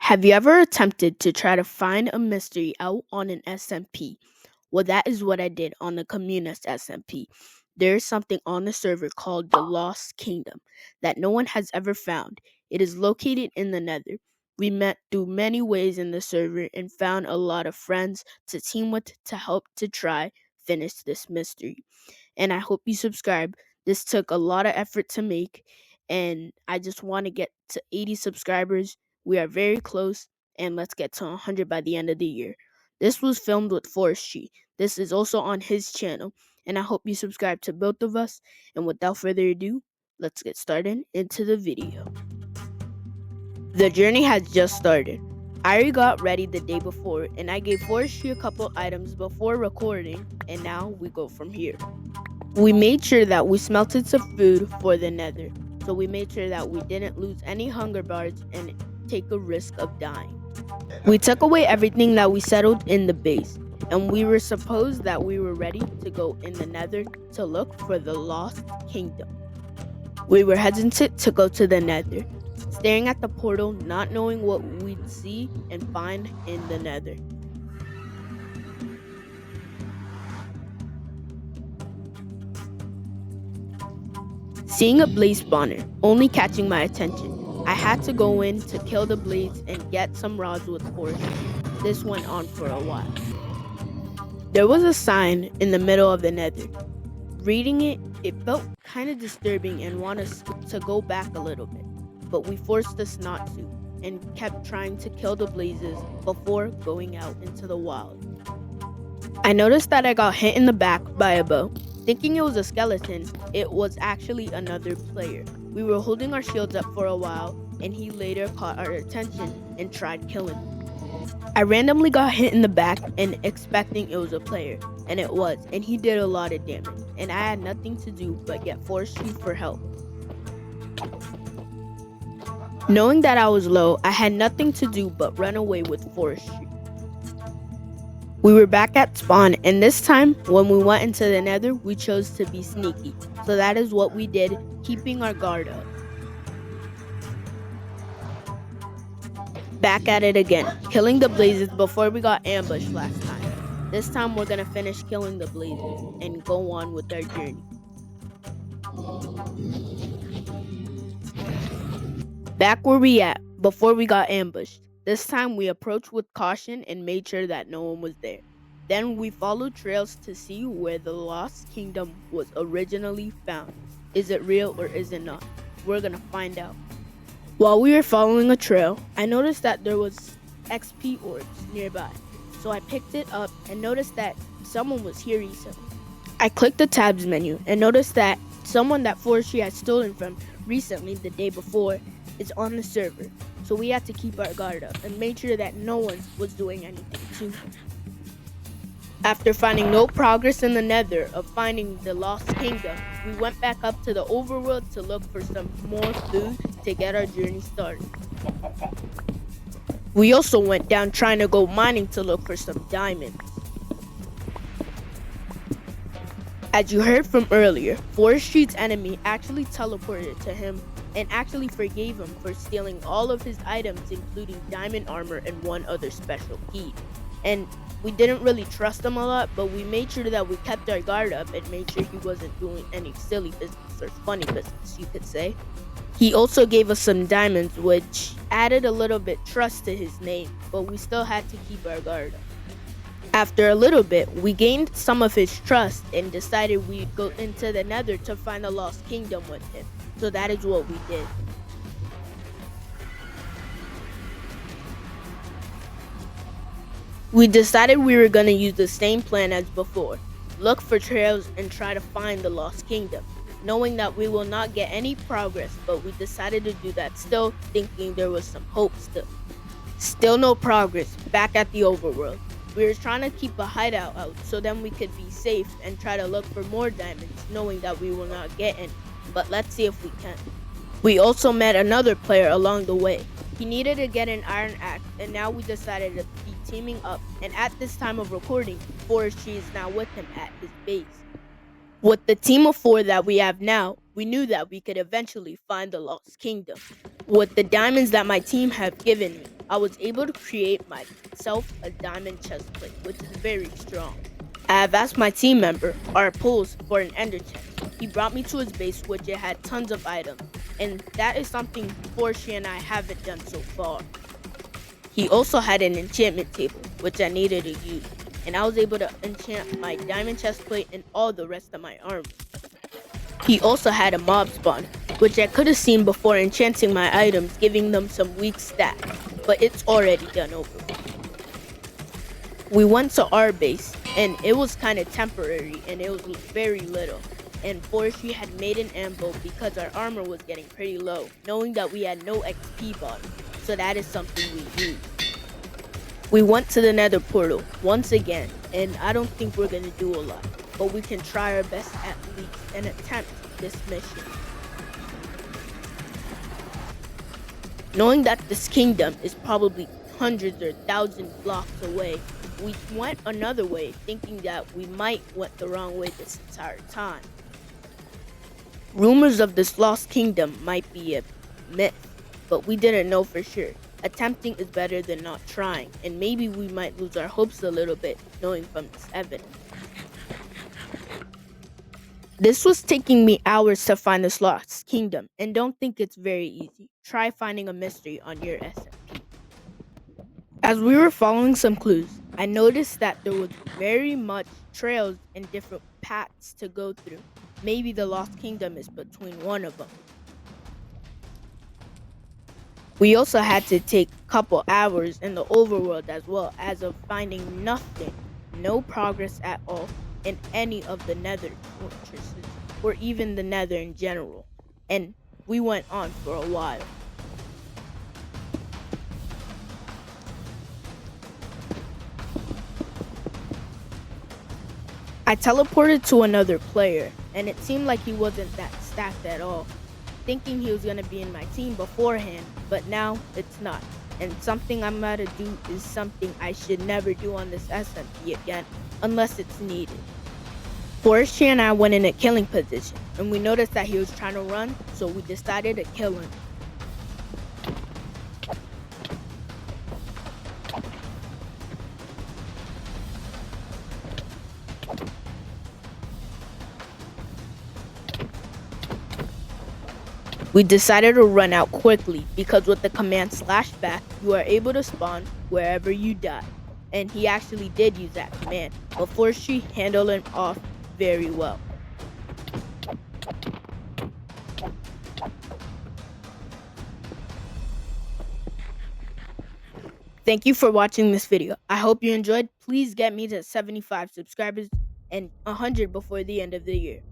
Have you ever attempted to try to find a mystery out on an SMP? Well, that is what I did on the Communist SMP. There is something on the server called the Lost Kingdom that no one has ever found. It is located in the Nether. We met through many ways in the server and found a lot of friends to team with to help to try finish this mystery. And I hope you subscribe. This took a lot of effort to make, and I just want to get to 80 subscribers. We are very close, and let's get to 100 by the end of the year. This was filmed with ForestTree. This is also on his channel, and I hope you subscribe to both of us. And without further ado, let's get started into the video. The journey has just started. I already got ready the day before, and I gave ForestTree a couple items before recording, and now we go from here. We made sure that we smelted some food for the Nether, so we made sure that we didn't lose any hunger bars and take a risk of dying. We took away everything that we settled in the base, and we were supposed that we were ready to go in the Nether to look for the Lost Kingdom. We were hesitant to go to the Nether, staring at the portal, not knowing what we'd see and find in the Nether. Seeing a blaze spawner only catching my attention, I had to go in to kill the blaze and get some rods with force. This went on for a while. There was a sign in the middle of the Nether. Reading it, it felt kind of disturbing and wanted us to go back a little bit, but we forced us not to and kept trying to kill the blazes before going out into the wild. I noticed that I got hit in the back by a bow. Thinking it was a skeleton, it was actually another player. We were holding our shields up for a while, and he later caught our attention and tried killing me. I randomly got hit in the back and expecting it was a player, and it was, and he did a lot of damage, and I had nothing to do but get ForestTree for help. Knowing that I was low, I had nothing to do but run away with ForestTree. We were back at spawn, and this time, when we went into the Nether, we chose to be sneaky. So that is what we did, keeping our guard up. Back at it again, killing the blazes before we got ambushed last time. This time we're gonna finish killing the blazes and go on with our journey. Back where we at, before we got ambushed. This time we approached with caution and made sure that no one was there. Then we followed trails to see where the Lost Kingdom was originally found. Is it real or is it not? We're gonna find out. While we were following a trail, I noticed that there was XP orbs nearby. So I picked it up and noticed that someone was here recently. I clicked the tabs menu and noticed that someone that ForestTree had stolen from recently the day before is on the server, so we had to keep our guard up and make sure that no one was doing anything to him. After finding no progress in the Nether of finding the Lost Kingdom, we went back up to the overworld to look for some more food to get our journey started. We also went down trying to go mining to look for some diamonds. As you heard from earlier, ForestTree's enemy actually teleported to him and actually forgave him for stealing all of his items, including diamond armor and one other special key. And we didn't really trust him a lot, but we made sure that we kept our guard up and made sure he wasn't doing any silly business or funny business, you could say. He also gave us some diamonds, which added a little bit trust to his name, but we still had to keep our guard up. After a little bit, we gained some of his trust and decided we'd go into the Nether to find the Lost Kingdom with him. So that is what we did. We decided we were going to use the same plan as before. Look for trails and try to find the Lost Kingdom, knowing that we will not get any progress, but we decided to do that still, thinking there was some hope still. Still no progress, back at the overworld. We were trying to keep a hideout out so then we could be safe and try to look for more diamonds, knowing that we will not get any, but let's see if we can. We also met another player along the way. He needed to get an iron axe, and now we decided to be teaming up, and at this time of recording, ForestTree is now with him at his base. With the team of 4 that we have now, we knew that we could eventually find the Lost Kingdom. With the diamonds that my team have given me, I was able to create myself a diamond chest plate, which is very strong. I have asked my team member, Pulse, for an ender chest. He brought me to his base, which it had tons of items, and that is something ForestTree and I haven't done so far. He also had an enchantment table, which I needed to use, and I was able to enchant my diamond chest plate and all the rest of my armor. He also had a mob spawn, which I could have seen before enchanting my items, giving them some weak stats, but it's already done over with. We went to our base, and it was kind of temporary, and it was very little. And ForestTree had made an ambush because our armor was getting pretty low, knowing that we had no XP bottom, so that is something we used. We went to the nether portal once again, and I don't think we're gonna do a lot, but we can try our best at least and attempt this mission. Knowing that this kingdom is probably hundreds or thousands blocks away, we went another way, thinking that we might went the wrong way this entire time. Rumors of this lost kingdom might be a myth, but we didn't know for sure. Attempting is better than not trying, and maybe we might lose our hopes a little bit, knowing from this evidence. This was taking me hours to find this lost kingdom, and don't think it's very easy. Try finding a mystery on your SMP. As we were following some clues, I noticed that there was very much trails and different paths to go through. Maybe the lost kingdom is between one of them. We also had to take a couple hours in the overworld as well, as of finding nothing, no progress at all in any of the nether fortresses, or even the nether in general. And we went on for a while. I teleported to another player, and it seemed like he wasn't that stacked at all, thinking he was going to be in my team beforehand, but now it's not. And something I'm about to do is something I should never do on this SMP again, unless it's needed. ForestTree and I went in a killing position, and we noticed that he was trying to run, so we decided to kill him. We decided to run out quickly because with the command /back, you are able to spawn wherever you die. And he actually did use that command, but ForestTree handled him off very well. Thank you for watching this video. I hope you enjoyed. Please get me to 75 subscribers and 100 before the end of the year.